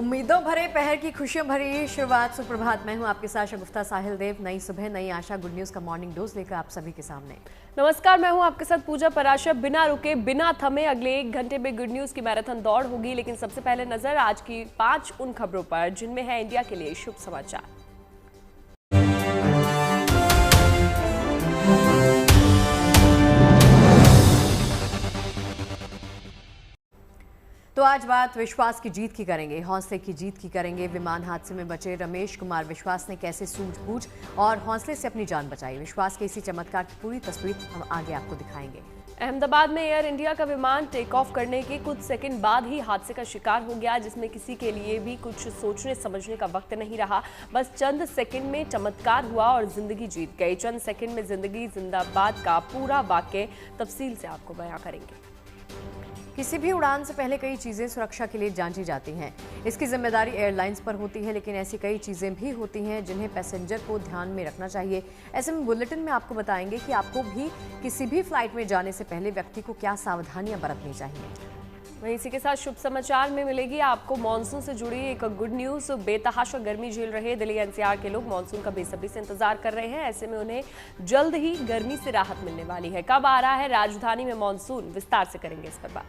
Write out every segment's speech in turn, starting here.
उम्मीदों भरे पहर की खुशियों भरी शुरुआत। सुप्रभात, मैं हूं आपके साथ शगुफ्ता साहिल देव। नई सुबह नई आशा, गुड न्यूज का मॉर्निंग डोज लेकर आप सभी के सामने। नमस्कार, मैं हूं आपके साथ पूजा पराशर। बिना रुके बिना थमे अगले 1 घंटे में गुड न्यूज की मैराथन दौड़ होगी, लेकिन सबसे पहले नजर आज की 5 उन खबरों पर जिनमें है इंडिया के लिए शुभ समाचार। तो आज बात विश्वास की जीत की करेंगे, हौसले की जीत की करेंगे। विमान हादसे में बचे रमेश कुमार विश्वास ने कैसे सूझबूझ और हौसले से अपनी जान बचाई। विश्वास के इसी चमत्कार की पूरी तस्वीर हम आगे आपको दिखाएंगे। अहमदाबाद में एयर इंडिया का विमान टेक ऑफ करने के कुछ सेकंड बाद ही हादसे का शिकार हो गया, जिसमें किसी के लिए भी कुछ सोचने समझने का वक्त नहीं रहा। बस चंद सेकंड में चमत्कार हुआ और जिंदगी जीत गई। चंद सेकंड में जिंदगी जिंदाबाद का पूरा वाक्य तफसील से आपको बयां करेंगे। किसी भी उड़ान से पहले कई चीजें सुरक्षा के लिए जांची जाती हैं। इसकी जिम्मेदारी एयरलाइंस पर होती है, लेकिन ऐसी कई चीजें भी होती हैं जिन्हें पैसेंजर को ध्यान में रखना चाहिए। ऐसे में बुलेटिन में आपको बताएंगे कि आपको भी किसी भी फ्लाइट में जाने से पहले व्यक्ति को क्या सावधानियां बरतनी चाहिए। वहीं इसी के साथ शुभ समाचार में मिलेगी आपको मानसून से जुड़ी एक गुड न्यूज। बेतहाशा गर्मी झेल रहे दिल्ली एनसीआर के लोग मानसून का बेसब्री से इंतजार कर रहे हैं। ऐसे में उन्हें जल्द ही गर्मी से राहत मिलने वाली है। कब आ रहा है राजधानी में मानसून, विस्तार से करेंगे इस पर बात।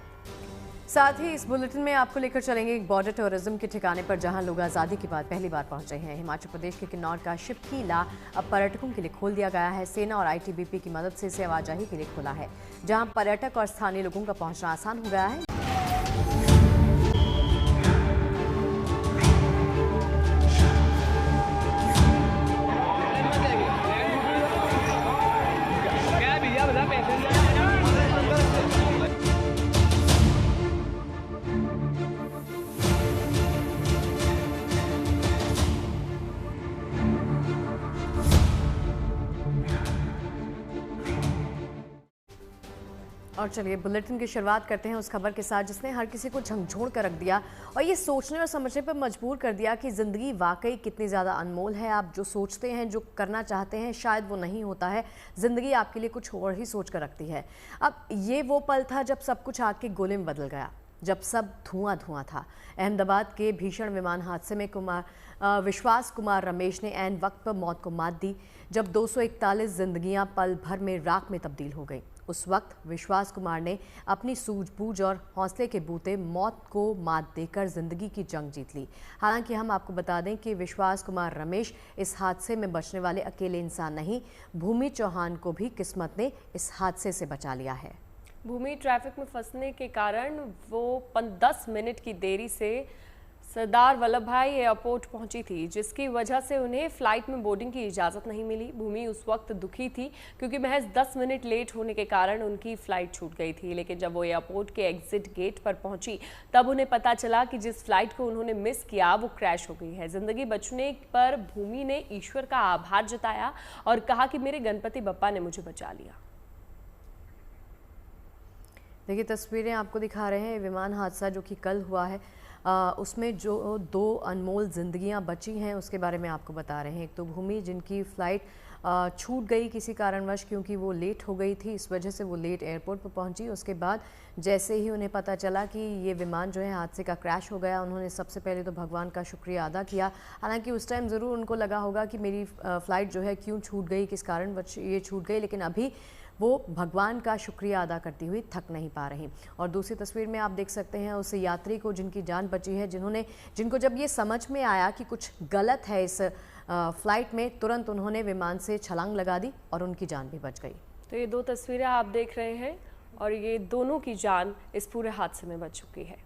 साथ ही इस बुलेटिन में आपको लेकर चलेंगे एक बॉर्डर टूरिज्म के ठिकाने पर, जहां लोग आज़ादी के बाद पहली बार पहुंचे हैं। हिमाचल प्रदेश के किन्नौर का शिप किला अब पर्यटकों के लिए खोल दिया गया है। सेना और आईटीबीपी की मदद से इसे आवाजाही के लिए खोला है, जहां पर्यटक और स्थानीय लोगों का पहुंचना आसान हो गया है। और चलिए बुलेटिन की शुरुआत करते हैं उस खबर के साथ जिसने हर किसी को झकझोर कर रख दिया और ये सोचने और समझने पर मजबूर कर दिया कि ज़िंदगी वाकई कितनी ज़्यादा अनमोल है। आप जो सोचते हैं, जो करना चाहते हैं, शायद वो नहीं होता है। ज़िंदगी आपके लिए कुछ और ही सोच कर रखती है। अब ये वो पल था जब सब कुछ आग के गोले में बदल गया, जब सब धुआं धुआं था। अहमदाबाद के भीषण विमान हादसे में विश्वास कुमार रमेश ने ऐन वक्त पर मौत को मात दी, जब 241 जिंदगियां पल भर में राख में तब्दील हो गई। उस वक्त विश्वास कुमार ने अपनी सूझबूझ और हौसले के बूते मौत को मात देकर जिंदगी की जंग जीत ली। हालांकि हम आपको बता दें कि विश्वास कुमार रमेश इस हादसे में बचने वाले अकेले इंसान नहीं, भूमि चौहान को भी किस्मत ने इस हादसे से बचा लिया है। भूमि ट्रैफिक में फंसने के कारण वो 10 मिनट की देरी से सरदार वल्लभ भाई एयरपोर्ट पहुंची थी, जिसकी वजह से उन्हें फ्लाइट में बोर्डिंग की इजाज़त नहीं मिली। भूमि उस वक्त दुखी थी क्योंकि महज 10 मिनट लेट होने के कारण उनकी फ़्लाइट छूट गई थी। लेकिन जब वो एयरपोर्ट के एग्जिट गेट पर पहुंची, तब उन्हें पता चला कि जिस फ्लाइट को उन्होंने मिस किया वो क्रैश हो गई है। ज़िंदगी बचने पर भूमि ने ईश्वर का आभार जताया और कहा कि मेरे गणपति बप्पा ने मुझे बचा लिया। देखिए तस्वीरें आपको दिखा रहे हैं विमान हादसा जो कि कल हुआ है, उसमें जो 2 अनमोल ज़िंदगियां बची हैं उसके बारे में आपको बता रहे हैं। एक तो भूमि, जिनकी फ़्लाइट छूट गई किसी कारणवश, क्योंकि वो लेट हो गई थी, इस वजह से वो लेट एयरपोर्ट पर पहुंची। उसके बाद जैसे ही उन्हें पता चला कि ये विमान जो है हादसे का क्रैश हो गया, उन्होंने सबसे पहले तो भगवान का शुक्रिया अदा किया। हालांकि उस टाइम ज़रूर उनको लगा होगा कि मेरी फ़्लाइट जो है क्यों छूट गई, किस कारण ये छूट गई, लेकिन अभी वो भगवान का शुक्रिया अदा करती हुई थक नहीं पा रही। और दूसरी तस्वीर में आप देख सकते हैं उस यात्री को जिनकी जान बची है, जिनको जब ये समझ में आया कि कुछ गलत है इस फ्लाइट में, तुरंत उन्होंने विमान से छलांग लगा दी और उनकी जान भी बच गई। तो ये 2 तस्वीरें आप देख रहे हैं और ये दोनों की जान इस पूरे हादसे में बच चुकी है।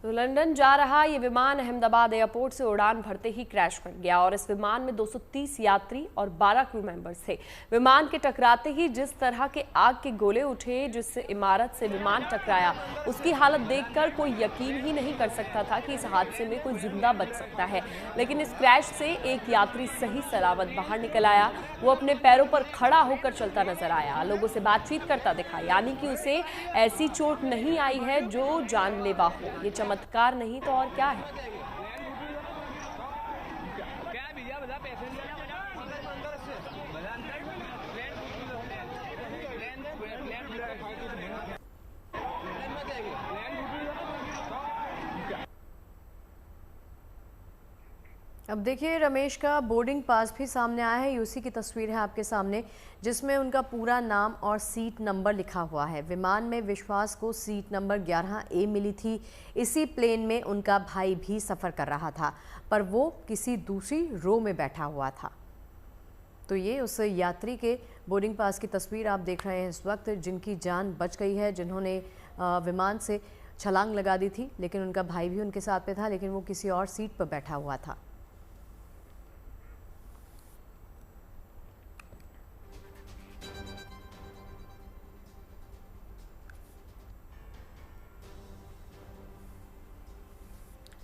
तो लंदन जा रहा ये विमान अहमदाबाद एयरपोर्ट से उड़ान भरते ही क्रैश कर गया और इस विमान में 230 यात्री और 12 क्रू मेंबर्स थे। विमान के टकराते ही जिस तरह के आग के गोले उठे, जिस इमारत से विमान टकराया, उसकी हालत देखकर कोई यकीन ही नहीं कर सकता था कि इस हादसे में कोई जिंदा बच सकता है। लेकिन इस क्रैश से एक यात्री सही सलामत बाहर निकल आया। वो अपने पैरों पर खड़ा होकर चलता नजर आया, लोगों से बातचीत करता दिखा, यानी कि उसे ऐसी चोट नहीं आई है जो जानलेवा हो। ये चमत्कार नहीं तो और क्या है। अब देखिए, रमेश का बोर्डिंग पास भी सामने आया है। यूसी की तस्वीर है आपके सामने, जिसमें उनका पूरा नाम और सीट नंबर लिखा हुआ है। विमान में विश्वास को सीट नंबर 11A मिली थी। इसी प्लेन में उनका भाई भी सफ़र कर रहा था, पर वो किसी दूसरी रो में बैठा हुआ था। तो ये उस यात्री के बोर्डिंग पास की तस्वीर आप देख रहे हैं इस वक्त, जिनकी जान बच गई है, जिन्होंने विमान से छलांग लगा दी थी। लेकिन उनका भाई भी उनके साथ में था, लेकिन वो किसी और सीट पर बैठा हुआ था।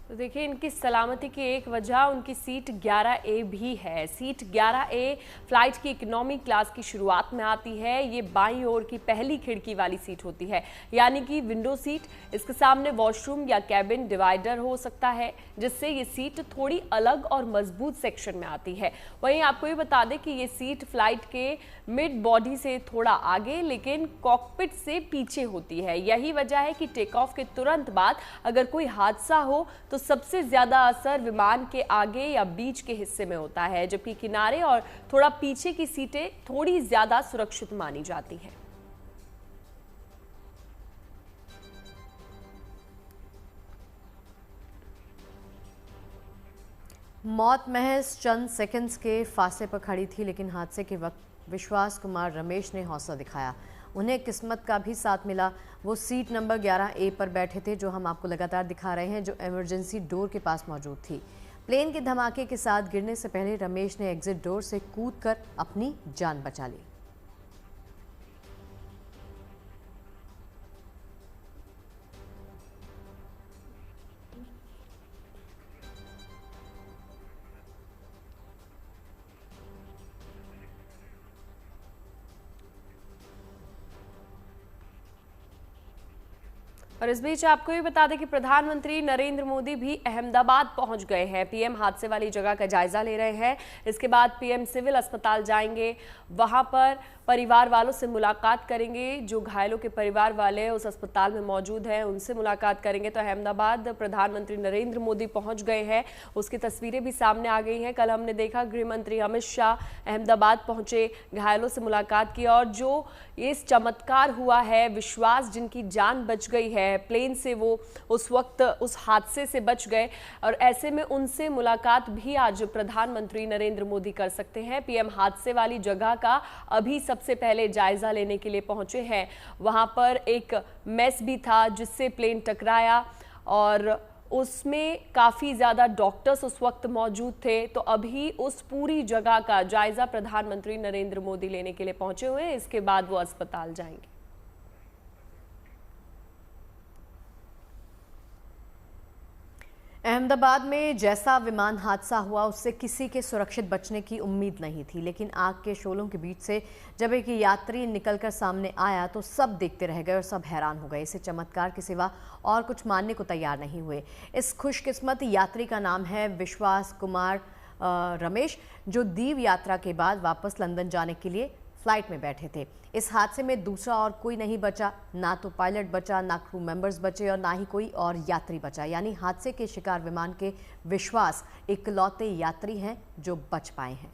तो देखिए, इनकी सलामती की एक वजह उनकी सीट 11A भी है। सीट 11A फ्लाइट की इकोनॉमी क्लास की शुरुआत में आती है। ये बाईं ओर की पहली खिड़की वाली सीट होती है, यानी कि विंडो सीट। इसके सामने वॉशरूम या कैबिन डिवाइडर हो सकता है, जिससे ये सीट थोड़ी अलग और मजबूत सेक्शन में आती है। वहीं आपको ये बता दें कि ये सीट फ्लाइट के मिड बॉडी से थोड़ा आगे, लेकिन कॉकपिट से पीछे होती है। यही वजह है कि टेक ऑफ के तुरंत बाद अगर कोई हादसा हो तो सबसे ज्यादा असर विमान के आगे या बीच के हिस्से में होता है, जबकि किनारे और थोड़ा पीछे की सीटें थोड़ी ज्यादा सुरक्षित मानी जाती हैं। मौत महज चंद सेकंड्स के फासले पर खड़ी थी, लेकिन हादसे के वक्त विश्वास कुमार रमेश ने हौसला दिखाया। उन्हें किस्मत का भी साथ मिला। वो सीट नंबर 11A पर बैठे थे, जो हम आपको लगातार दिखा रहे हैं, जो इमरजेंसी डोर के पास मौजूद थी। प्लेन के धमाके के साथ गिरने से पहले रमेश ने एग्जिट डोर से कूदकर अपनी जान बचा ली। और इस बीच आपको ये बता दें कि प्रधानमंत्री नरेंद्र मोदी भी अहमदाबाद पहुंच गए हैं। पीएम हादसे वाली जगह का जायजा ले रहे हैं। इसके बाद पीएम सिविल अस्पताल जाएंगे, वहां पर परिवार वालों से मुलाकात करेंगे। जो घायलों के परिवार वाले उस अस्पताल में मौजूद हैं, उनसे मुलाकात करेंगे। तो अहमदाबाद प्रधानमंत्री नरेंद्र मोदी पहुंच गए हैं, उसकी तस्वीरें भी सामने आ गई हैं। कल हमने देखा गृह मंत्री अमित शाह अहमदाबाद पहुंचे, घायलों से मुलाकात की, और जो इस चमत्कार हुआ है, विश्वास जिनकी जान बच गई है प्लेन से, वो उस वक्त उस हादसे से बच गए, और ऐसे में उनसे मुलाकात भी आज प्रधानमंत्री नरेंद्र मोदी कर सकते हैं। पीएम हादसे वाली जगह का अभी सबसे पहले जायजा लेने के लिए पहुंचे हैं। वहां पर एक मेस भी था जिससे प्लेन टकराया, और उसमें काफ़ी ज़्यादा डॉक्टर्स उस वक्त मौजूद थे। तो अभी उस पूरी जगह का जायजा प्रधानमंत्री नरेंद्र मोदी लेने के लिए पहुंचे हुए हैं। इसके बाद वो अस्पताल जाएंगे। अहमदाबाद में जैसा विमान हादसा हुआ, उससे किसी के सुरक्षित बचने की उम्मीद नहीं थी, लेकिन आग के शोलों के बीच से जब एक यात्री निकलकर सामने आया तो सब देखते रह गए और सब हैरान हो गए। इसे चमत्कार के सिवा और कुछ मानने को तैयार नहीं हुए। इस खुशकिस्मत यात्री का नाम है विश्वास कुमार रमेश, जो दीव यात्रा के बाद वापस लंदन जाने के लिए फ्लाइट में बैठे थे। इस हादसे में दूसरा और कोई नहीं बचा, ना तो पायलट बचा, ना क्रू मेंबर्स बचे, और ना ही कोई और यात्री बचा। यानी हादसे के शिकार विमान के विश्वास इकलौते यात्री हैं जो बच पाए हैं।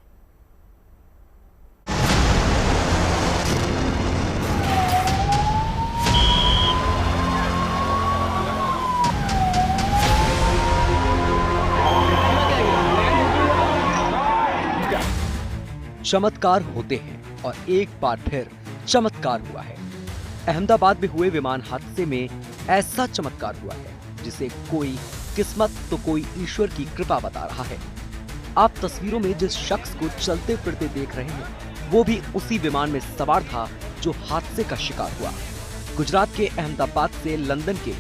चमत्कार होते हैं और एक बार फिर चमत्कार हुआ है। अहमदाबाद में हुए विमान हादसे में ऐसा चमत्कार हुआ है जिसे कोई किस्मत तो कोई ईश्वर की कृपा बता रहा है। आप तस्वीरों में जिस शख्स को चलते फिरते देख रहे हैं, वो भी उसी विमान में सवार था जो हादसे का शिकार हुआ। गुजरात के अहमदाबाद से लंदन के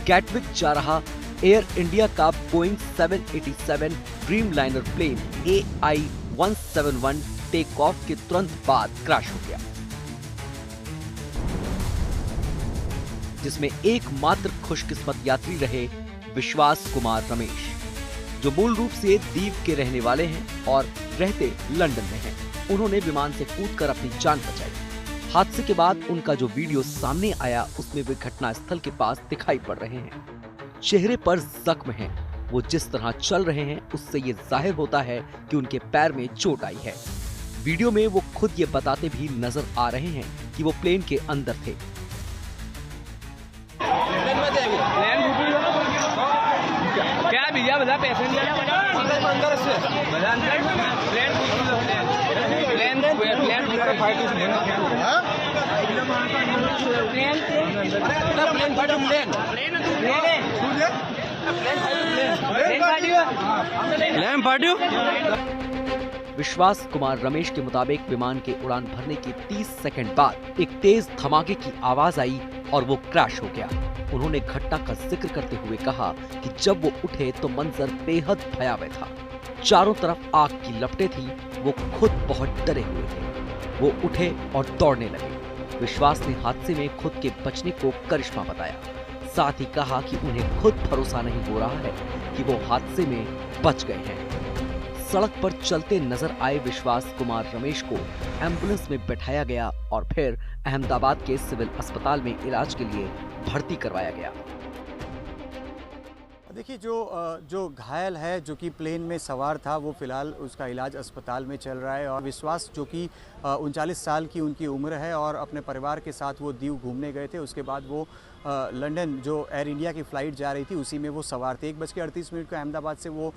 गैटविक जा रहा एयर इंडिया का Boeing 787 Dreamliner plane AI-171 take off के तुरंत बाद क्रैश हो गया, जिसमें एकमात्र खुशकिस्मत यात्री रहे विश्वास कुमार रमेश, जो मूल रूप से दीव के रहने वाले हैं और रहते लंदन में हैं। उन्होंने विमान से कूदकर अपनी जान बचाई। हादसे के बाद उनका जो वीडियो सामने आया, उसमें वे घटनास्थल के पास दिखाई पड़ रहे हैं। चेहरे पर जख्म हैं, वो जिस तरह चल रहे हैं उससे ये जाहिर होता है कि उनके पैर में चोट आई है। वीडियो में वो खुद ये बताते भी नजर आ रहे हैं कि वो प्लेन के अंदर थे। क्या भैया बता पैसेंजर विश्वास कुमार रमेश के मुताबिक विमान के उड़ान भरने के 30 सेकंड बाद एक तेज धमाके की आवाज आई और वो क्रैश हो गया। उन्होंने घटना का जिक्र करते हुए कहा कि जब वो उठे तो मंजर बेहद भयावह था। चारों तरफ आग की लपटें थी। वो खुद बहुत डरे हुए थे। वो उठे और दौड़ने लगे। विश्वास ने हादसे में खुद के बचने को करिश्मा बताया। साथ ही कहा कि उन्हें खुद भरोसा नहीं हो रहा है कि वो हादसे में बच गए हैं। सड़क पर चलते नजर आए विश्वास कुमार रमेश को एम्बुलेंस में बैठाया गया और फिर अहमदाबाद के सिविल अस्पताल में इलाज के लिए भर्ती करवाया गया। देखिए, जो घायल है, जो कि प्लेन में सवार था, वो फिलहाल उसका इलाज अस्पताल में चल रहा है। और विश्वास, जो कि 39 साल की उनकी उम्र है और अपने परिवार के साथ वो दीव घूमने गए थे। उसके बाद वो लंदन जो एयर इंडिया की फ़्लाइट जा रही थी उसी में वो सवार थे। 1:38 को अहमदाबाद से वो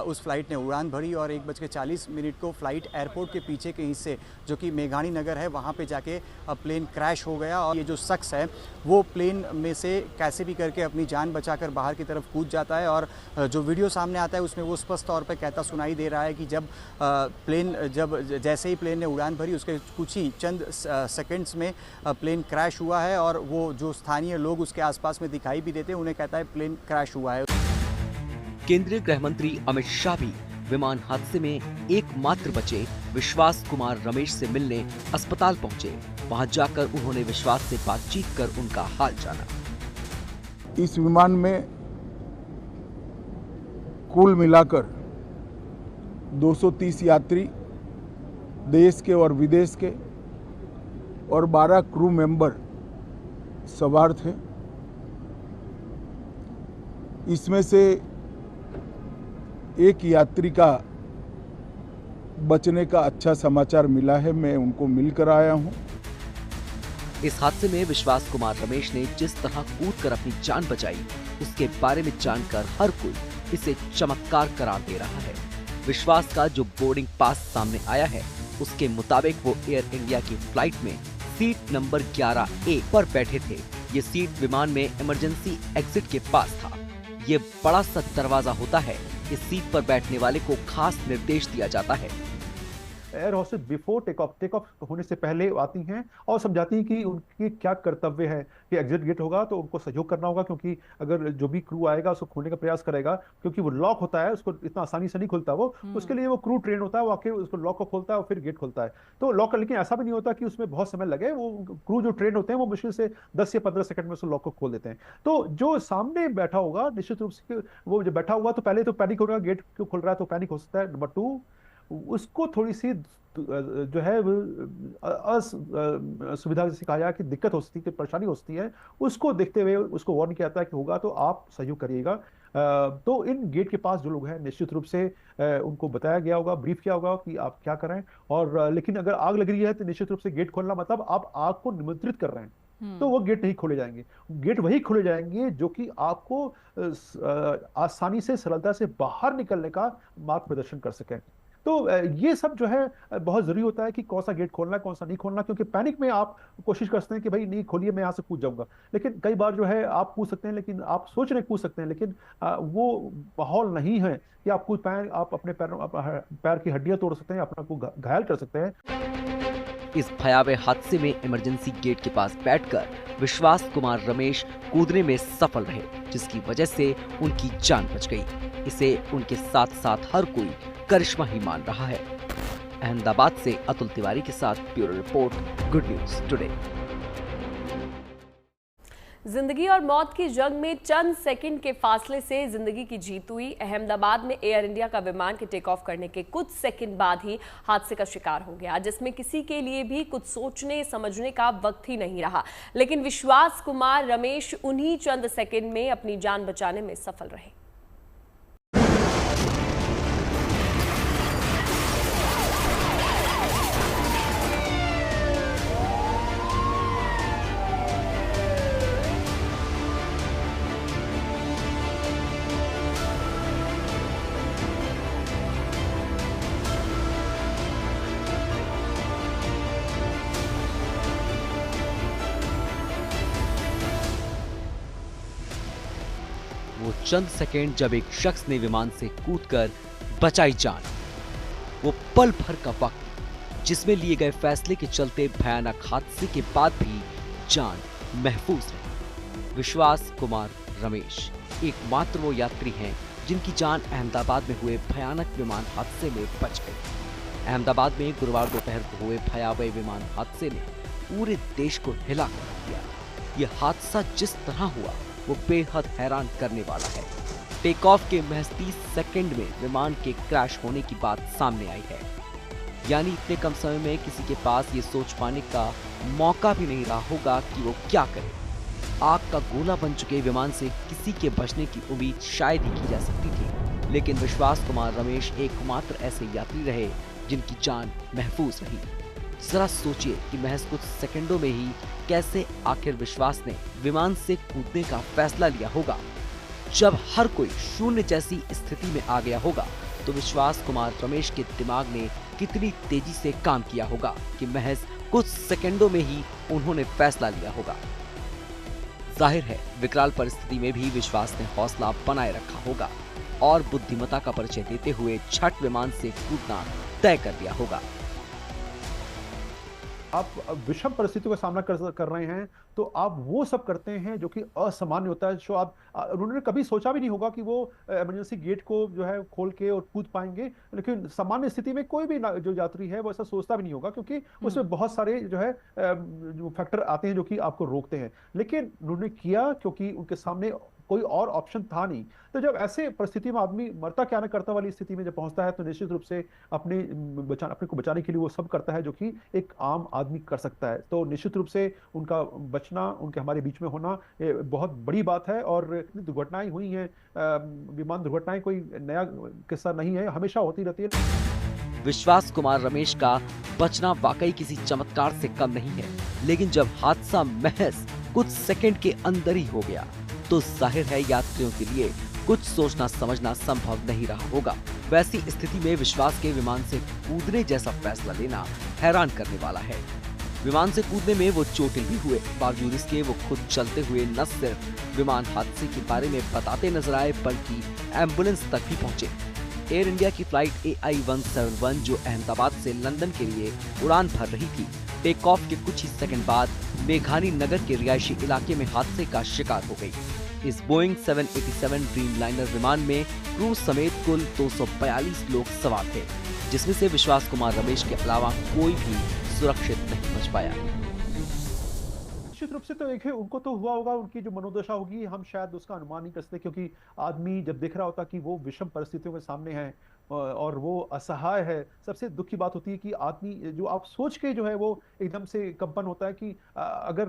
उस फ्लाइट ने उड़ान भरी और 1:40 को फ्लाइट एयरपोर्ट के पीछे के हिस्से, जो कि मेघानी नगर है, वहाँ पे जाके प्लेन क्रैश हो गया। और ये जो शख्स है वो प्लेन में से कैसे भी करके अपनी जान बचाकर बाहर की तरफ कूद जाता है। और जो वीडियो सामने आता है उसमें वो स्पष्ट तौर पर कहता सुनाई दे रहा है कि जैसे ही प्लेन ने उड़ान भरी उसके कुछ ही चंद सेकंड्स में प्लेन क्रैश हुआ है। और वो जो स्थानीय लोग उसके आसपास में दिखाई भी देते हैं, उन्हें कहता है प्लेन क्रैश हुआ है। केंद्रीय गृह मंत्री अमित शाह भी विमान हादसे में एकमात्र बचे विश्वास कुमार रमेश से मिलने अस्पताल पहुंचे। वहां जाकर उन्होंने विश्वास से बातचीत कर उनका हाल जाना। इस विमान में कुल मिलाकर 230 यात्री देश के और विदेश के और 12 क्रू मेंबर सवार थे। इसमें से एक यात्री का बचने का अच्छा समाचार मिला है। मैं उनको मिलकर आया हूं। इस हादसे में विश्वास कुमार रमेश ने जिस तरह कूदकर अपनी जान बचाई उसके बारे में जानकर हर कोई इसे चमत्कार करार दे रहा है। विश्वास का जो बोर्डिंग पास सामने आया है उसके मुताबिक वो एयर इंडिया की फ्लाइट में सीट नंबर 11A पर बैठे थे। ये सीट विमान में इमरजेंसी एग्जिट के पास था। ये बड़ा सा दरवाजा होता है। इस सीट पर बैठने वाले को खास निर्देश दिया जाता है। Air hostess before take off होने से पहले आती हैं और समझाती हैं कि उनकी क्या कर्तव्य है कि एग्जिट गेट होगा तो उनको सहयोग करना होगा, क्योंकि अगर जो भी क्रू आएगा उसको खोलने का प्रयास करेगा, क्योंकि वो लॉक होता है, उसको इतना आसानी से नहीं खुलता। वो उसके लिए वो क्रू ट्रेन होता है, वो आके उसको लॉक को खोलता है और फिर गेट खोलता है। तो लॉक, लेकिन ऐसा भी नहीं होता कि उसमें बहुत समय लगे। वो क्रू जो ट्रेन होते हैं वो मुश्किल से 10 या 15 सेकंड में उस लॉक को खोल देते हैं। तो जो सामने बैठा होगा, निश्चित रूप से वो जो बैठा हुआ तो पहले तो पैनिक होगा, गेट क्यों खुल रहा है तो पैनिक हो सकता है। नंबर 2, उसको थोड़ी सी जो है असुविधा जैसे कहा जाए कि दिक्कत हो सकती है, परेशानी हो सकती है, उसको देखते हुए उसको वार्न किया जाता है कि होगा तो आप सहयोग करिएगा। तो इन गेट के पास जो लोग हैं निश्चित रूप से उनको बताया गया होगा, ब्रीफ किया होगा कि आप क्या करें। और लेकिन अगर आग लग रही है तो निश्चित रूप से गेट खोलना मतलब आप आग को निमंत्रित कर रहे हैं, तो वो गेट नहीं खोले जाएंगे। गेट वही खोले जाएंगे जो कि आपको आसानी से, सरलता से बाहर निकलने का मार्ग प्रदर्शन कर सकें। तो ये सब जो है बहुत जरूरी होता है कि कौन सा गेट खोलना है, कौन सा नहीं खोलना, क्योंकि पैनिक में आप कोशिश करते हैं कि भाई नहीं खोलिए, मैं यहाँ से कूद जाऊंगा। लेकिन कई बार जो है आप कूद सकते हैं, लेकिन आप सोच रहे कूद सकते हैं, लेकिन वो माहौल नहीं है कि आप कूद पाए। आप अपने पैर की हड्डियां तोड़ सकते हैं, अपना को घायल कर सकते हैं। इस भयावह हादसे में इमरजेंसी गेट के पास बैठकर विश्वास कुमार रमेश कूदने में सफल रहे, जिसकी वजह से उनकी जान बच गई। इसे उनके साथ साथ हर कोई करिश्मा ही मान रहा है। अहमदाबाद से अतुल तिवारी के साथ bureau report, good news today. जिंदगी और मौत की जंग में चंद सेकंड के फासले से जिंदगी की जीत हुई। अहमदाबाद में एयर इंडिया का विमान के टेक ऑफ करने के कुछ सेकंड बाद ही हादसे का शिकार हो गया, जिसमें किसी के लिए भी कुछ सोचने समझने का वक्त ही नहीं रहा। लेकिन विश्वास कुमार रमेश उन्हीं चंद सेकंड में अपनी जान बचाने में सफल रहे। वो चंद सेकंड जब एक शख्स ने विमान से कूदकर बचाई जान। वो पल भर का वक्त जिसमें लिए गए फैसले के चलते भयानक हादसे के बाद भी जान महफूज रही। विश्वास कुमार रमेश एकमात्र वो यात्री हैं जिनकी जान अहमदाबाद में हुए भयानक विमान हादसे में बच गई। अहमदाबाद में गुरुवार दोपहर को हुए भयावह विमान हादसे ने पूरे देश को हिला कर रख दिया। ये हादसा जिस तरह हुआ वो बेहद हैरान करने वाला है। टेक ऑफ के महज 30 सेकंड में विमान के क्रैश होने की बात सामने आई है। यानी इतने कम समय में किसी के पास ये सोच पाने का मौका भी नहीं रहा होगा कि वो क्या करे। आग का गोला बन चुके विमान से किसी के बचने की उम्मीद शायद ही की जा सकती थी, लेकिन विश्वास कुमार रमेश एकमात्र ऐसे यात्री रहे जिनकी जान महफूज रही। जरा सोचिए कि महज कुछ सेकंडों में ही कैसे आखिर विश्वास ने विमान से कूदने का फैसला लिया होगा। जब हर कोई शून्य जैसी स्थिति में आ गया होगा तो विश्वास कुमार रमेश के दिमाग ने कितनी तेजी से काम किया होगा कि महज कुछ सेकंडों में ही उन्होंने फैसला लिया होगा। जाहिर है विकराल परिस्थिति में भी विश्वास ने हौसला बनाए रखा होगा और बुद्धिमत्ता का परिचय देते हुए छठ विमान से कूदना तय कर दिया होगा। आप विषम परिस्थितियों का सामना कर रहे हैं तो आप वो सब करते हैं जो कि असामान्य होता है। जो आप उन्होंने कभी सोचा भी नहीं होगा कि वो इमरजेंसी गेट को जो है खोल के और कूद पाएंगे, लेकिन सामान्य स्थिति में कोई भी जो यात्री है वो ऐसा सोचता भी नहीं होगा, क्योंकि उसमें बहुत सारे जो है जो फैक्टर आते हैं जो कि आपको रोकते हैं। लेकिन उन्होंने किया क्योंकि उनके सामने कोई और ऑप्शन था नहीं। तो जब ऐसे परिस्थिति में आदमी मरता क्या न करता वाली स्थिति में जब पहुंचता है तो निश्चित रूप से अपने को बचाने के लिए वो सब करता है जो कि एक आम आदमी कर सकता है। तो निश्चित रूप से उनका बचना, उनके हमारे बीच में होना बहुत बड़ी बात है। और दुर्घटनाएं हुई हैं, विमान दुर्घटनाएं कोई नया किस्सा नहीं है, हमेशा होती रहती है। विश्वास कुमार रमेश का बचना वाकई किसी चमत्कार से कम नहीं है, लेकिन जब हादसा महज कुछ सेकंड के अंदर ही हो गया तो जाहिर है यात्रियों के लिए कुछ सोचना समझना संभव नहीं रहा होगा। वैसी स्थिति में विश्वास के विमान से कूदने जैसा फैसला लेना हैरान करने वाला है। विमान से कूदने में वो चोटिल भी हुए, बावजूद इसके वो खुद चलते हुए न सिर्फ विमान हादसे के बारे में बताते नजर आए बल्कि एम्बुलेंस तक भी पहुंचे। एयर इंडिया की फ्लाइट AI-171 जो अहमदाबाद से लंदन के लिए उड़ान भर रही थी, टेक ऑफ के कुछ ही सेकंड बाद मेघानी नगर के रिहायशी इलाके में हादसे का शिकार हो गई। इस बोइंग 787 ड्रीमलाइनर विमान में क्रू समेत कुल 242 लोग सवार थे, जिसमें से विश्वास कुमार रमेश के अलावा कोई भी सुरक्षित नहीं बच पाया। निश्चित रूप से तो एक है, उनको तो हुआ होगा, उनकी जो मनोदशा होगी हम शायद उसका अनुमान नहीं कर सकते, क्योंकि आदमी जब देख रहा होता कि वो विषम परिस्थितियों के सामने है और वो असहाय है। सबसे दुख की बात होती है कि आदमी जो आप सोच के जो है वो एकदम से कंपन होता है कि अगर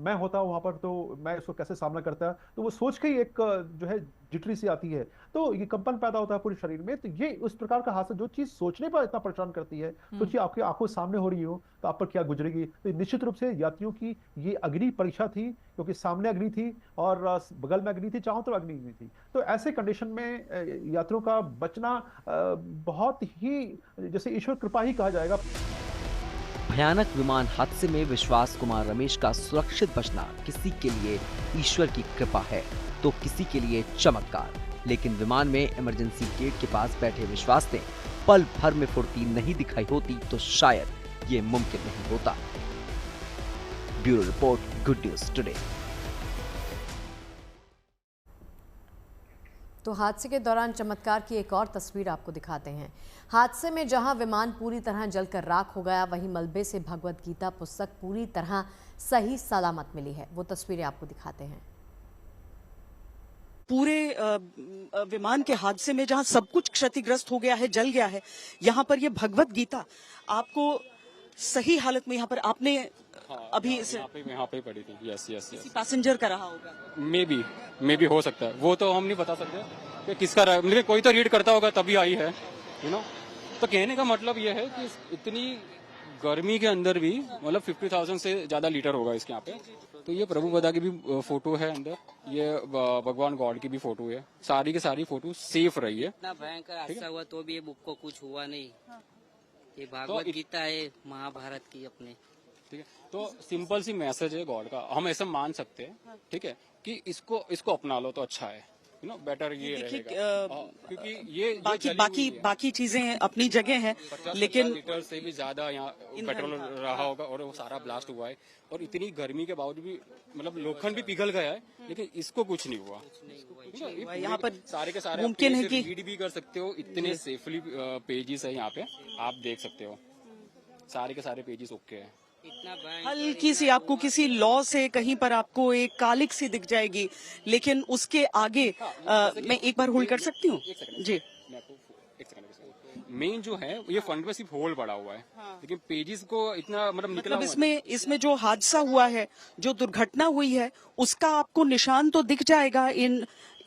मैं होता वहां पर तो मैं इसको कैसे सामना करता। तो वो सोच के ही एक जो है जिटरी सी आती है, तो ये कंपन पैदा होता है पूरे शरीर में। तो ये उस प्रकार का हादसा, जो चीज सोचने पर इतना परेशान करती है, सोचिए आपकी आंखों सामने हो रही हो तो आप पर क्या गुजरेगी। तो निश्चित रूप से यात्रियों की ये अग्नि परीक्षा थी, क्योंकि सामने अग्नि थी और बगल में अग्नि थी, चारों तरफ अग्नि थी। तो ऐसे कंडीशन में यात्रियों का बचना बहुत ही जैसे ईश्वर कृपा ही कहा जाएगा। भयानक विमान हादसे में विश्वास कुमार रमेश का सुरक्षित बचना किसी के लिए ईश्वर की कृपा है तो किसी के लिए चमत्कार। लेकिन विमान में इमरजेंसी गेट के पास बैठे विश्वास ने पल भर में फुर्ती नहीं दिखाई होती तो शायद ये मुमकिन नहीं होता। Bureau report, good news today. तो हादसे के दौरान चमत्कार की एक और तस्वीर आपको दिखाते हैं। हादसे में जहां विमान पूरी तरह जलकर राख हो गया, वहीं मलबे से भगवत गीता पुस्तक पूरी तरह सही सलामत मिली है। वो तस्वीरें आपको दिखाते हैं। पूरे विमान के हादसे में जहां सब कुछ क्षतिग्रस्त हो गया है, जल गया है, यहाँ पर ये भगवत गीता आपको सही हालत में यहाँ पर आपने अभी यहाँ पे पड़ी थी। Yes yes yes. पैसेंजर का रहा होगा। मे बी हो सकता है, वो तो हम नहीं बता सकते कि किसका रहा, लेकिन कोई तो रीड करता होगा तभी आई है, यू नो। तो कहने का मतलब ये है कि इतनी गर्मी के अंदर भी मतलब 50,000 से ज्यादा लीटर होगा इसके यहाँ पे। तो ये प्रभु बदा की भी फोटो है अंदर, ये भगवान गॉड की भी फोटो है, सारी की सारी फोटो सेफ रही है। इतना भयंकर हादसा हुआ तो भी ये बुक को कुछ हुआ नहीं। ये भागवत गीता है महाभारत की अपने, ठीक है। तो सिंपल सी मैसेज है गॉड का, हम ऐसा मान सकते हैं, ठीक है, कि इसको अपना लो तो अच्छा है। बेटर ये रहेगा, क्योंकि ये बाकी चीजें अपनी जगह हैं, लेकिन लीटर से भी ज्यादा यहाँ पेट्रोल रहा होगा और वो सारा ब्लास्ट हुआ है। और इतनी गर्मी के बावजूद भी मतलब लोखंड भी पिघल गया है, लेकिन इसको कुछ नहीं हुआ। यहाँ पर सारे के सारे मुमकिन है कि रीड भी कर सकते हो, इतने सेफली पेजेस है यहाँ पे, आप देख सकते हो सारे के सारे पेजेस ओके है। हल्की सी आपको किसी लॉ से कहीं पर आपको एक कालिक सी दिख जाएगी, लेकिन उसके आगे मैं एक बार होल्ड कर सकती हूँ जी। मेन जो है ये फ्रंट में सिर्फ होल पड़ा हुआ है, लेकिन पेजेस को इतना मतलब निकला इसमें जो हादसा हुआ है, जो दुर्घटना हुई है, उसका आपको निशान तो दिख जाएगा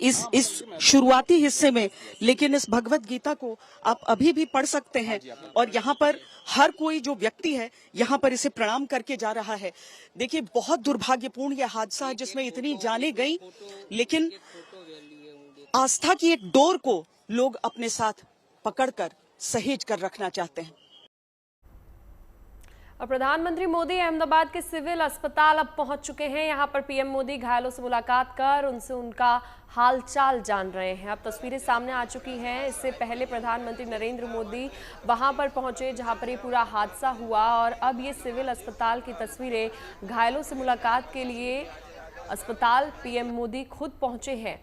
इस शुरुआती हिस्से में, लेकिन इस भगवत गीता को आप अभी भी पढ़ सकते हैं। और यहाँ पर हर कोई जो व्यक्ति है यहाँ पर इसे प्रणाम करके जा रहा है। देखिए, बहुत दुर्भाग्यपूर्ण यह हादसा है जिसमें इतनी जानें गई, लेकिन आस्था की एक डोर को लोग अपने साथ पकड़कर सहेज कर रखना चाहते हैं। और प्रधानमंत्री मोदी अहमदाबाद के सिविल अस्पताल अब पहुंच चुके हैं। यहां पर पीएम मोदी घायलों से मुलाकात कर उनसे उनका हालचाल जान रहे हैं। अब तस्वीरें सामने आ चुकी हैं। इससे पहले प्रधानमंत्री नरेंद्र मोदी वहां पर पहुंचे जहां पर ये पूरा हादसा हुआ, और अब ये सिविल अस्पताल की तस्वीरें, घायलों से मुलाकात के लिए अस्पताल पीएम मोदी खुद पहुंचे हैं।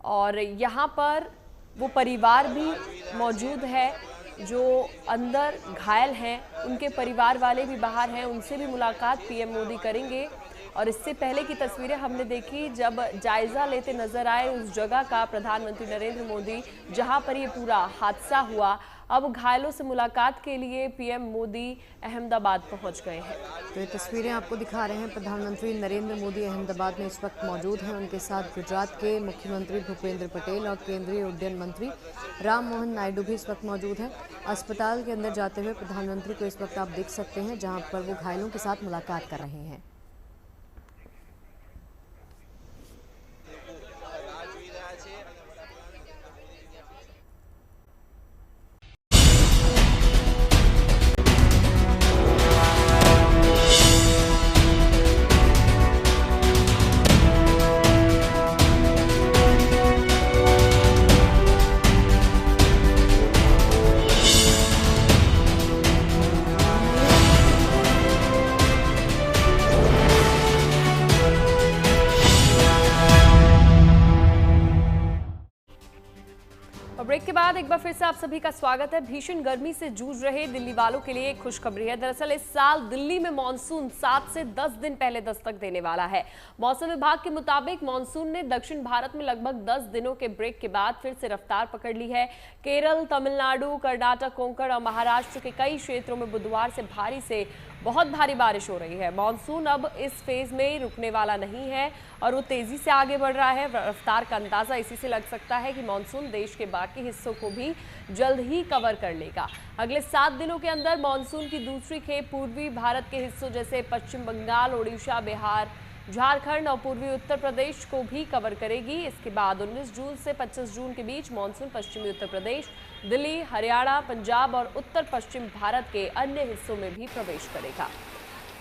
और यहाँ पर वो परिवार भी मौजूद है जो अंदर घायल हैं, उनके परिवार वाले भी बाहर हैं, उनसे भी मुलाकात पीएम मोदी करेंगे। और इससे पहले की तस्वीरें हमने देखी जब जायजा लेते नजर आए उस जगह का प्रधानमंत्री नरेंद्र मोदी जहां पर ये पूरा हादसा हुआ। अब घायलों से मुलाकात के लिए पीएम मोदी अहमदाबाद पहुंच गए हैं। तो ये तस्वीरें आपको दिखा रहे हैं। प्रधानमंत्री नरेंद्र मोदी अहमदाबाद में इस वक्त मौजूद हैं। उनके साथ गुजरात के मुख्यमंत्री भूपेंद्र पटेल और केंद्रीय उड्डयन मंत्री राम मोहन नायडू भी इस वक्त मौजूद हैं। अस्पताल के अंदर जाते हुए प्रधानमंत्री को इस वक्त आप देख सकते हैं, जहाँ पर वो घायलों के साथ मुलाकात कर रहे हैं। ब्रेक के बाद एक बार फिर से आप सभी का स्वागत है। भीषण गर्मी से जूझ रहे दिल्ली वालों के लिए एक खुशखबरी है। दरअसल इस साल दिल्ली में मॉनसून 7 से 10 दिन पहले दस्तक देने वाला है। मौसम विभाग के मुताबिक मॉनसून ने दक्षिण भारत में लगभग 10 दिनों के ब्रेक के बाद फिर से रफ्तार पकड़ ली है। केरल, तमिलनाडु, कर्नाटक, कोंकण और महाराष्ट्र के कई क्षेत्रों में बुधवार से भारी से बहुत भारी बारिश हो रही है। मॉनसून अब इस फेज में रुकने वाला नहीं है और वो तेजी से आगे बढ़ रहा है। रफ्तार का अंदाजा इसी से लग सकता है कि मॉनसून देश के बाकी हिस्सों को भी जल्द ही कवर कर लेगा। अगले 7 दिनों के अंदर मॉनसून की दूसरी खेप पूर्वी भारत के हिस्सों जैसे पश्चिम बंगाल, ओडिशा, बिहार, झारखंड और पूर्वी उत्तर प्रदेश को भी कवर करेगी। इसके बाद 19 जून से 25 जून के बीच मॉनसून पश्चिमी उत्तर प्रदेश, दिल्ली, हरियाणा, पंजाब और उत्तर पश्चिम भारत के अन्य हिस्सों में भी प्रवेश करेगा।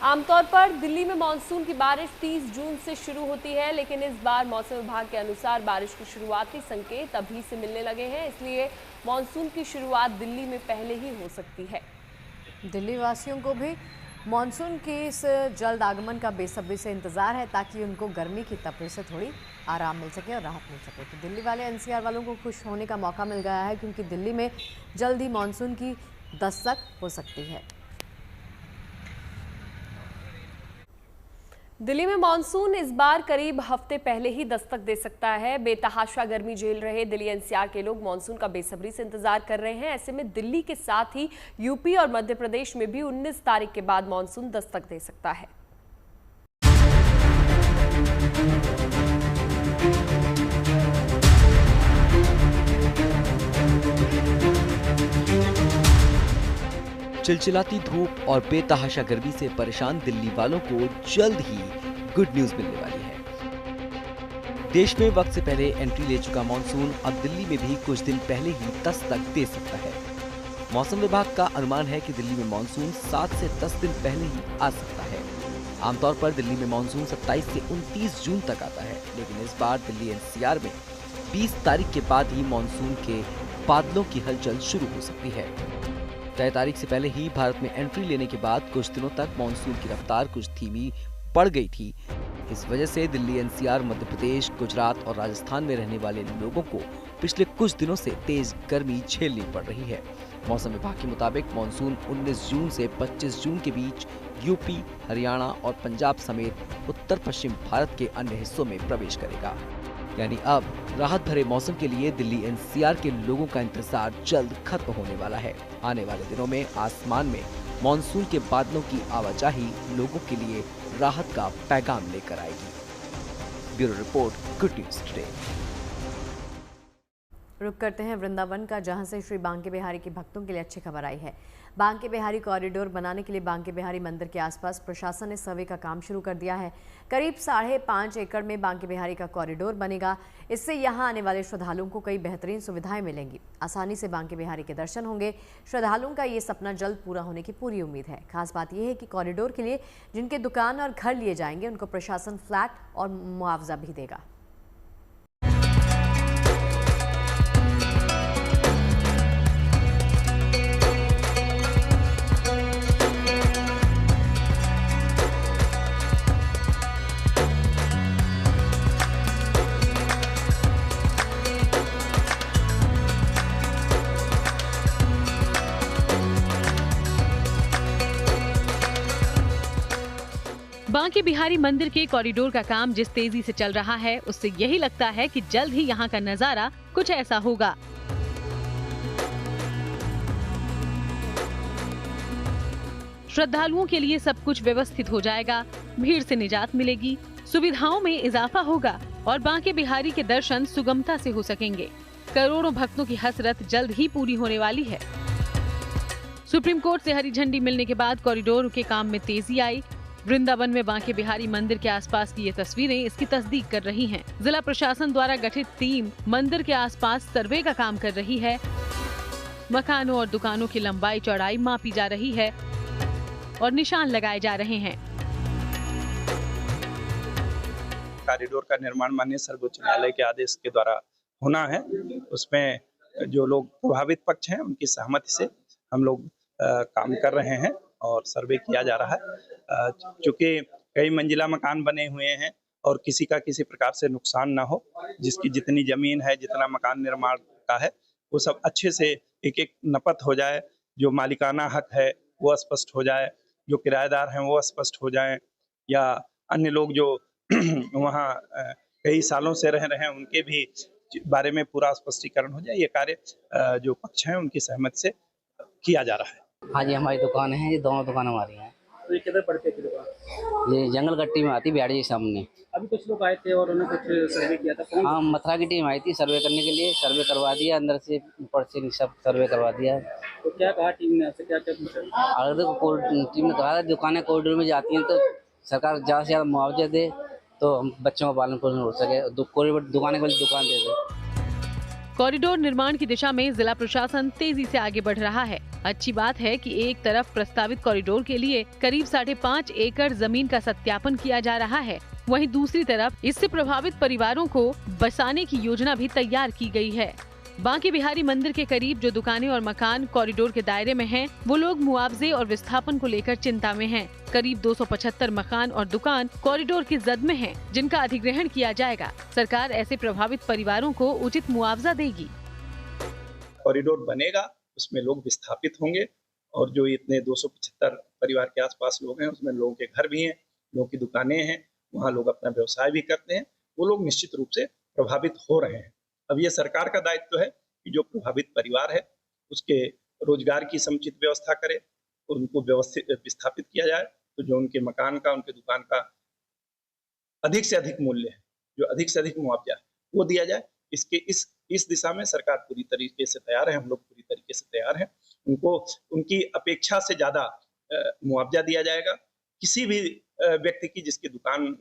आमतौर पर दिल्ली में मॉनसून की बारिश 30 जून से शुरू होती है, लेकिन इस बार मौसम विभाग के अनुसार बारिश के शुरुआती संकेत अभी से मिलने लगे हैं, इसलिए मॉनसून की शुरुआत दिल्ली में पहले ही हो सकती है। दिल्ली वासियों को भी मॉनसून के इस जल्द आगमन का बेसब्री से इंतजार है ताकि उनको गर्मी की तपश से थोड़ी आराम मिल सके और राहत मिल सके। तो दिल्ली वाले एनसीआर वालों को खुश होने का मौका मिल गया है, क्योंकि दिल्ली में जल्द ही मॉनसून की दस्तक हो सकती है। दिल्ली में मॉनसून इस बार करीब हफ्ते पहले ही दस्तक दे सकता है। बेतहाशा गर्मी झेल रहे दिल्ली एनसीआर के लोग मॉनसून का बेसब्री से इंतजार कर रहे हैं। ऐसे में दिल्ली के साथ ही यूपी और मध्य प्रदेश में भी 19 तारीख के बाद मॉनसून दस्तक दे सकता है। चिलचिलाती धूप और बेतहाशा गर्मी से परेशान दिल्ली वालों को जल्द ही गुड न्यूज मिलने वाली है। देश में वक्त से पहले एंट्री ले चुका मॉनसून अब दिल्ली में भी कुछ दिन पहले ही दस्तक दे सकता है। मौसम विभाग का अनुमान है कि दिल्ली में मॉनसून 7 से 10 दिन पहले ही आ सकता है। आमतौर पर दिल्ली में मॉनसून 27 से 29 जून तक आता है, लेकिन इस बार दिल्ली एनसीआर में 20 तारीख के बाद ही मॉनसून के बादलों की हलचल शुरू हो सकती है। तय तारीख से पहले ही भारत में एंट्री लेने के बाद कुछ दिनों तक मॉनसून की रफ्तार कुछ धीमी पड़ गई थी। इस वजह से दिल्ली, एनसीआर, मध्य प्रदेश, गुजरात और राजस्थान में रहने वाले लोगों को पिछले कुछ दिनों से तेज गर्मी झेलनी पड़ रही है। मौसम विभाग के मुताबिक मॉनसून 19 जून से 25 जून के बीच यूपी, हरियाणा और पंजाब समेत उत्तर पश्चिम भारत के अन्य हिस्सों में प्रवेश करेगा। यानी अब राहत भरे मौसम के लिए दिल्ली एनसीआर के लोगों का इंतजार जल्द खत्म होने वाला है। आने वाले दिनों में आसमान में मॉनसून के बादलों की आवाजाही लोगों के लिए राहत का पैगाम लेकर आएगी। Bureau report, good news today. रुक करते हैं वृंदावन का, जहां से श्री बांके बिहारी के भक्तों के लिए अच्छी खबर आई है। बांके बिहारी कॉरिडोर बनाने के लिए बांके बिहारी मंदिर के आसपास प्रशासन ने सर्वे का काम शुरू कर दिया है। करीब 5.5 एकड़ में बांके बिहारी का कॉरिडोर बनेगा। इससे यहां आने वाले श्रद्धालुओं को कई बेहतरीन सुविधाएं मिलेंगी। आसानी से बांके बिहारी के दर्शन होंगे। श्रद्धालुओं का ये सपना जल्द पूरा होने की पूरी उम्मीद है। खास बात यह है कि कॉरिडोर के लिए जिनके दुकान और घर लिए जाएंगे उनको प्रशासन फ्लैट और मुआवजा भी देगा। बांके बिहारी मंदिर के कॉरिडोर का काम जिस तेजी से चल रहा है, उससे यही लगता है कि जल्द ही यहाँ का नजारा कुछ ऐसा होगा। श्रद्धालुओं के लिए सब कुछ व्यवस्थित हो जाएगा, भीड़ से निजात मिलेगी, सुविधाओं में इजाफा होगा और बांके बिहारी के दर्शन सुगमता से हो सकेंगे। करोड़ों भक्तों की हसरत जल्द ही पूरी होने वाली है। सुप्रीम कोर्ट से हरी झंडी मिलने के बाद कॉरिडोर के काम में तेजी आई। वृंदावन में बांके बिहारी मंदिर के आसपास की ये तस्वीरें इसकी तस्दीक कर रही हैं। जिला प्रशासन द्वारा गठित टीम मंदिर के आसपास सर्वे का काम कर रही है। मकानों और दुकानों की लंबाई चौड़ाई मापी जा रही है और निशान लगाए जा रहे हैं। कॉरिडोर का निर्माण माननीय सर्वोच्च न्यायालय के आदेश के द्वारा होना है। उसमें जो लोग प्रभावित पक्ष हैं उनकी सहमति से हम लोग काम कर रहे हैं और सर्वे किया जा रहा है। चूंकि कई मंजिला मकान बने हुए हैं और किसी का किसी प्रकार से नुकसान ना हो, जिसकी जितनी जमीन है, जितना मकान निर्माण का है, वो सब अच्छे से एक एक नपत हो जाए। जो मालिकाना हक है वो स्पष्ट हो जाए, जो किराएदार हैं वो स्पष्ट हो जाएं, या अन्य लोग जो वहाँ कई सालों से रह रहे हैं उनके भी बारे में पूरा स्पष्टीकरण हो जाए। ये कार्य जो पक्ष हैं उनकी सहमति से किया जा रहा है। हाँ जी, हमारी दुकान है, ये दोनों दुकान हमारी हैं। तो ये किधर पड़ती है दुकान? ये जंगल गट्टी में आती, बिहाड़ी जी सामने। अभी कुछ लोग आए थे और उन्होंने कुछ सर्वे किया था। हाँ, मथुरा की टीम आई थी सर्वे करने के लिए, सर्वे करवा दिया, अंदर से ऊपर से सब सर्वे करवा दिया। तो क्या कहा टीम ने, आपसे क्या क्या पूछा? अगर टीम ने कहा दुकानें कॉरिडोर में जाती हैं तो सरकार ज़्यादा से ज़्यादा मुआवजा दे तो हम बच्चों का पालन पोषण हो सके, दुकानें वाली दुकान दे दे। कॉरिडोर निर्माण की दिशा में जिला प्रशासन तेजी से आगे बढ़ रहा है। अच्छी बात है कि एक तरफ प्रस्तावित कॉरिडोर के लिए करीब 5.5 एकड़ जमीन का सत्यापन किया जा रहा है, वहीं दूसरी तरफ इससे प्रभावित परिवारों को बसाने की योजना भी तैयार की गई है। बांके बिहारी मंदिर के करीब जो दुकानें और मकान कॉरिडोर के दायरे में हैं, वो लोग मुआवजे और विस्थापन को लेकर चिंता में हैं। करीब 275 मकान और दुकान कॉरिडोर की जद में हैं, जिनका अधिग्रहण किया जाएगा। सरकार ऐसे प्रभावित परिवारों को उचित मुआवजा देगी। कॉरिडोर बनेगा, उसमें लोग विस्थापित होंगे और जो इतने 275 परिवार के आसपास लोग हैं उसमें लोगों के घर भी हैं, लोगों की दुकानें हैं, वहाँ लोग अपना व्यवसाय भी करते हैं। वो लोग निश्चित रूप से प्रभावित हो रहे हैं। अब ये सरकार का दायित्व है कि जो प्रभावित परिवार है उसके रोजगार की समुचित व्यवस्था करे, उनको व्यवस्थित विस्थापित किया जाए, तो जो उनके मकान का, उनके दुकान का अधिक से अधिक मूल्य है, जो अधिक से अधिक मुआवजा है, वो दिया जाए। इसके इस दिशा में सरकार पूरी तरीके से तैयार है, हम लोग पूरी तरीके से तैयार हैं। उनको उनकी अपेक्षा से ज्यादा मुआवजा दिया जाएगा। किसी भी व्यक्ति की जिसकी दुकान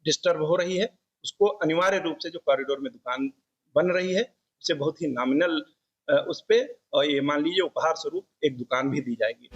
डिस्टर्ब हो रही है उसको अनिवार्य रूप से जो कॉरिडोर में दुकान बन रही है उसे बहुत ही नॉमिनल उस पे, और ये मान लीजिए उपहार स्वरूप एक दुकान भी दी जाएगी।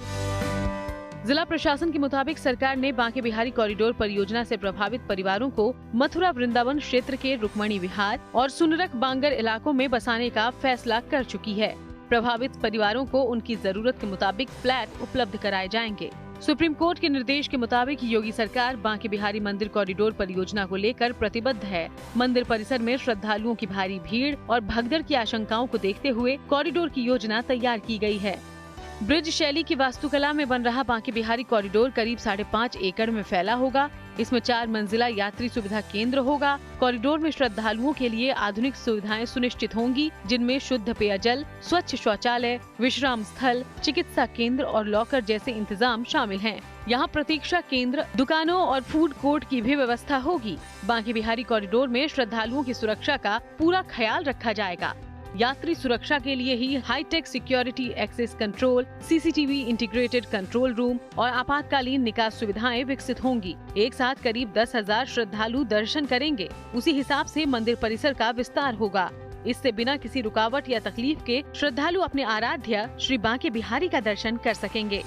जिला प्रशासन के मुताबिक सरकार ने बांके बिहारी कॉरिडोर परियोजना से प्रभावित परिवारों को मथुरा वृंदावन क्षेत्र के रुक्मणी विहार और सुनरक बांगर इलाकों में बसाने का फैसला कर चुकी है। प्रभावित परिवारों को उनकी जरूरत के मुताबिक फ्लैट उपलब्ध कराए जाएंगे। सुप्रीम कोर्ट के निर्देश के मुताबिक योगी सरकार बांके बिहारी मंदिर कॉरिडोर परियोजना को लेकर प्रतिबद्ध है। मंदिर परिसर में श्रद्धालुओं की भारी भीड़ और भगदड़ की आशंकाओं को देखते हुए कॉरिडोर की योजना तैयार की गई है। ब्रिज शैली की वास्तुकला में बन रहा बांके बिहारी कॉरिडोर करीब 5.5 एकड़ में फैला होगा। इसमें 4 मंजिला यात्री सुविधा केंद्र होगा। कॉरिडोर में श्रद्धालुओं के लिए आधुनिक सुविधाएं सुनिश्चित होंगी, जिनमें शुद्ध पेयजल, स्वच्छ शौचालय, विश्राम स्थल, चिकित्सा केंद्र और लॉकर जैसे इंतजाम शामिल हैं। यहाँ प्रतीक्षा केंद्र, दुकानों और फूड कोर्ट की भी व्यवस्था होगी। बांके बिहारी कॉरिडोर में श्रद्धालुओं की सुरक्षा का पूरा ख्याल रखा जाएगा। यात्री सुरक्षा के लिए ही hi tech security access control, CCTV integrated control room और आपातकालीन निकास सुविधाएं विकसित होंगी। एक साथ करीब 10,000 श्रद्धालु दर्शन करेंगे। उसी हिसाब से मंदिर परिसर का विस्तार होगा। इससे बिना किसी रुकावट या तकलीफ के श्रद्धालु अपने आराध्य श्री बांके बिहारी का दर्शन कर सकेंगे।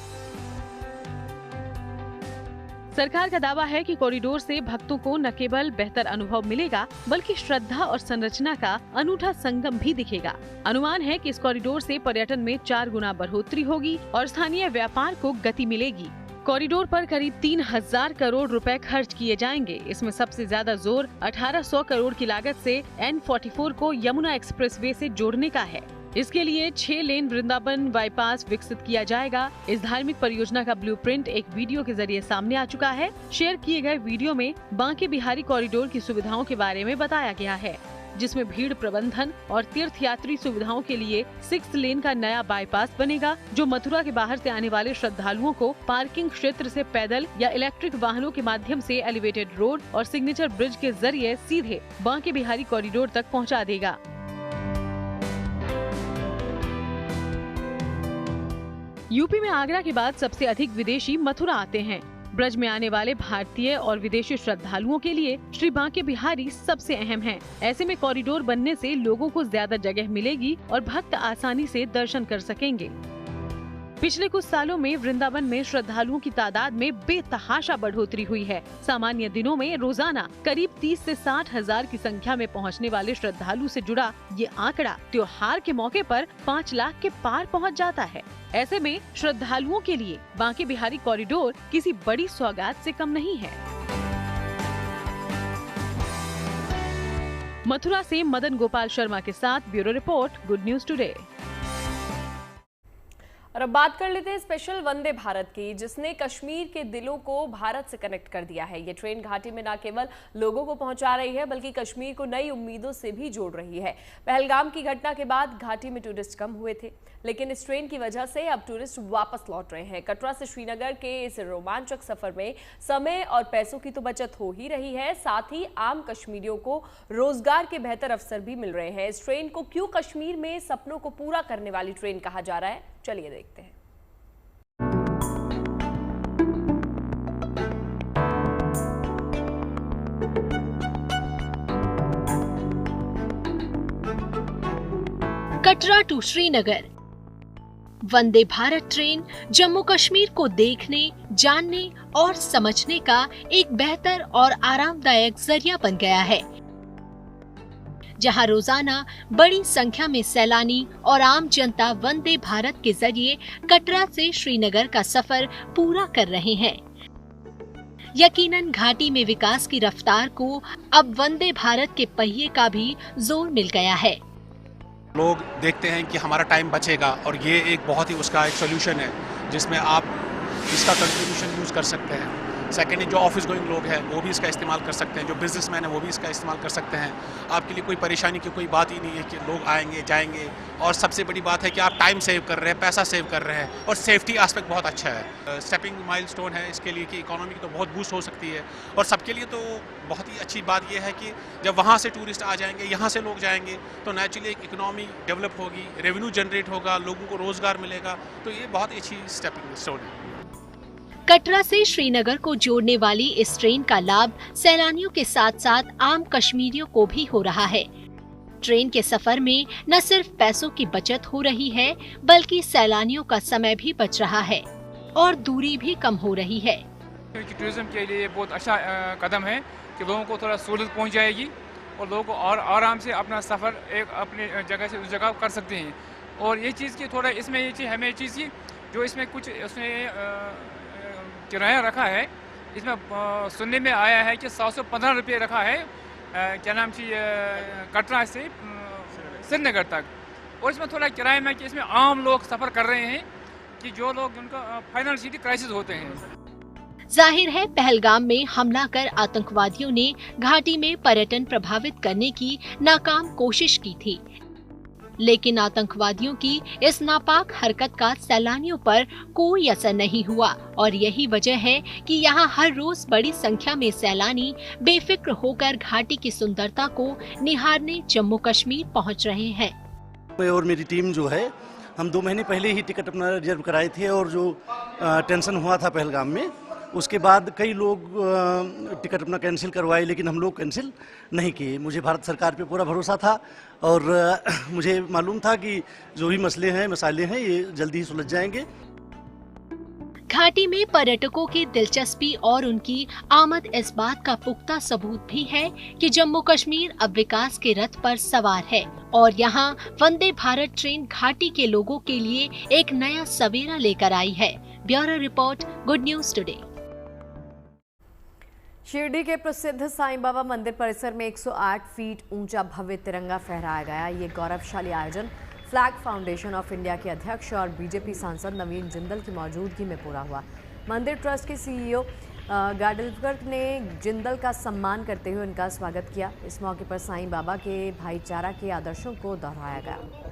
सरकार का दावा है कि कॉरिडोर से भक्तों को न केवल बेहतर अनुभव मिलेगा, बल्कि श्रद्धा और संरचना का अनूठा संगम भी दिखेगा। अनुमान है कि इस कॉरिडोर से पर्यटन में 4 गुना बढ़ोतरी होगी और स्थानीय व्यापार को गति मिलेगी। कॉरिडोर पर करीब 3,000 करोड़ रुपए खर्च किए जाएंगे। इसमें सबसे ज्यादा जोर 1,800 करोड़ की लागत से N44 को यमुना एक्सप्रेसवे से जोड़ने का है। इसके लिए 6 लेन वृंदावन बाईपास विकसित किया जाएगा। इस धार्मिक परियोजना का ब्लूप्रिंट एक वीडियो के जरिए सामने आ चुका है। शेयर किए गए वीडियो में बांके बिहारी कॉरिडोर की सुविधाओं के बारे में बताया गया है, जिसमें भीड़ प्रबंधन और तीर्थ यात्री सुविधाओं के लिए 6 लेन का नया बाईपास बनेगा, जो मथुरा के बाहर से आने वाले श्रद्धालुओं को पार्किंग क्षेत्र से पैदल या इलेक्ट्रिक वाहनों के माध्यम से एलिवेटेड रोड और सिग्नेचर ब्रिज के जरिए सीधे बांके बिहारी कॉरिडोर तक पहुँचा देगा। यूपी में आगरा के बाद सबसे अधिक विदेशी मथुरा आते हैं। ब्रज में आने वाले भारतीय और विदेशी श्रद्धालुओं के लिए श्री बांके बिहारी सबसे अहम है। ऐसे में कॉरिडोर बनने से लोगों को ज्यादा जगह मिलेगी और भक्त आसानी से दर्शन कर सकेंगे। पिछले कुछ सालों में वृंदावन में श्रद्धालुओं की तादाद में बेतहाशा बढ़ोतरी हुई है। सामान्य दिनों में रोजाना करीब 30 से 60 हजार की संख्या में पहुंचने वाले श्रद्धालु से जुड़ा ये आंकड़ा त्योहार के मौके पर 5 लाख के पार पहुंच जाता है। ऐसे में श्रद्धालुओं के लिए बांके बिहारी कॉरिडोर किसी बड़ी सौगात से कम नहीं है। मथुरा से मदन गोपाल शर्मा के साथ bureau report, good news today. और अब बात कर लेते हैं स्पेशल वंदे भारत की, जिसने कश्मीर के दिलों को भारत से कनेक्ट कर दिया है। ये ट्रेन घाटी में न केवल लोगों को पहुंचा रही है, बल्कि कश्मीर को नई उम्मीदों से भी जोड़ रही है। पहलगाम की घटना के बाद घाटी में टूरिस्ट कम हुए थे, लेकिन इस ट्रेन की वजह से अब टूरिस्ट वापस लौट रहे हैं। कटरा से श्रीनगर के इस रोमांचक सफर में समय और पैसों की तो बचत हो ही रही है, साथ ही आम कश्मीरियों को रोजगार के बेहतर अवसर भी मिल रहे हैं। इस ट्रेन को क्यों कश्मीर में सपनों को पूरा करने वाली ट्रेन कहा जा रहा है, चलिए देखते हैं। कटरा टू श्रीनगर वंदे भारत ट्रेन जम्मू कश्मीर को देखने, जानने और समझने का एक बेहतर और आरामदायक जरिया बन गया है, जहां रोजाना बड़ी संख्या में सैलानी और आम जनता वंदे भारत के जरिए कटरा से श्रीनगर का सफर पूरा कर रहे हैं। यकीनन घाटी में विकास की रफ्तार को अब वंदे भारत के पहिए का भी जोर मिल गया है। लोग देखते हैं कि हमारा टाइम बचेगा और ये एक बहुत ही उसका एक सोल्यूशन है जिसमें आप इसका कंट्रीब्यूशन यूज़ कर सकते हैं। सेकेंडली जो ऑफिस गोइंग लोग हैं वो भी इसका इस्तेमाल कर सकते हैं, जो बिजनेसमैन है वो भी इसका इस्तेमाल कर सकते हैं। आपके लिए कोई परेशानी की कोई बात ही नहीं है कि लोग आएंगे जाएंगे, और सबसे बड़ी बात है कि आप टाइम सेव कर रहे हैं, पैसा सेव कर रहे हैं, और सेफ्टी एस्पेक्ट बहुत अच्छा है। स्टेपिंग माइलस्टोन है इसके लिए कि इकोनॉमी की तो बहुत बूस्ट हो सकती है, और सबके लिए तो बहुत ही अच्छी बात यह है कि जब वहाँ से टूरिस्ट आ जाएंगे, यहाँ से लोग जाएंगे, तो नेचुरली एक इकोनॉमी डेवलप होगी, रेवेन्यू जनरेट होगा, लोगों को रोजगार मिलेगा। तो ये बहुत ही अच्छी स्टेपिंग स्टोन है। कटरा से श्रीनगर को जोड़ने वाली इस ट्रेन का लाभ सैलानियों के साथ साथ आम कश्मीरियों को भी हो रहा है। ट्रेन के सफर में न सिर्फ पैसों की बचत हो रही है, बल्कि सैलानियों का समय भी बच रहा है। और दूरी भी कम हो रही है। क्योंकि टूरिज्म के लिए बहुत अच्छा कदम है कि लोगों को थोड़ा सहूलत पहुंच जाएगी और लोगों को और आराम से अपना सफ़र एक अपनी जगह से उस जगह कर सकते हैं। और ये चीज़ की थोड़ा इसमें ये चीज़ हमें चीज़ की जो इसमें कुछ उसने किराया रखा है, इसमें सुनने में आया है कि 715 रुपये रखा है क्या नाम थी कटरा से श्रीनगर तक। और इसमें थोड़ा किराए में कि इसमें आम लोग सफ़र कर रहे हैं कि जो लोग उनका फाइनेंशियली क्राइसिस होते हैं। जाहिर है पहलगाम में हमला कर आतंकवादियों ने घाटी में पर्यटन प्रभावित करने की नाकाम कोशिश की थी, लेकिन आतंकवादियों की इस नापाक हरकत का सैलानियों पर कोई असर नहीं हुआ और यही वजह है कि यहाँ हर रोज बड़ी संख्या में सैलानी बेफिक्र होकर घाटी की सुंदरता को निहारने जम्मू कश्मीर पहुँच रहे हैं। मैं और मेरी टीम जो है, हम 2 महीने पहले ही टिकट अपना रिजर्व कराए थे और जो टेंशन हुआ था पहलगाम में, उसके बाद कई लोग टिकट अपना कैंसिल करवाए, लेकिन हम लोग कैंसिल नहीं किए। मुझे भारत सरकार पे पूरा भरोसा था और मुझे मालूम था कि जो भी मसाइले हैं ये जल्दी ही सुलझ जाएंगे। घाटी में पर्यटकों की दिलचस्पी और उनकी आमद इस बात का पुख्ता सबूत भी है कि जम्मू कश्मीर अब विकास के रथ पर सवार है और यहाँ वंदे भारत ट्रेन घाटी के लोगों के लिए एक नया सवेरा लेकर आई है। Bureau report, good news today. Shirdi के प्रसिद्ध साईं बाबा मंदिर परिसर में 108 फीट ऊंचा भव्य तिरंगा फहराया गया। ये गौरवशाली आयोजन फ्लैग फाउंडेशन ऑफ इंडिया के अध्यक्ष और बीजेपी सांसद नवीन जिंदल की मौजूदगी में पूरा हुआ। मंदिर ट्रस्ट के सीईओ गाडलकर ने जिंदल का सम्मान करते हुए उनका स्वागत किया। इस मौके पर साईं बाबा के भाईचारा के आदर्शों को दोहराया गया।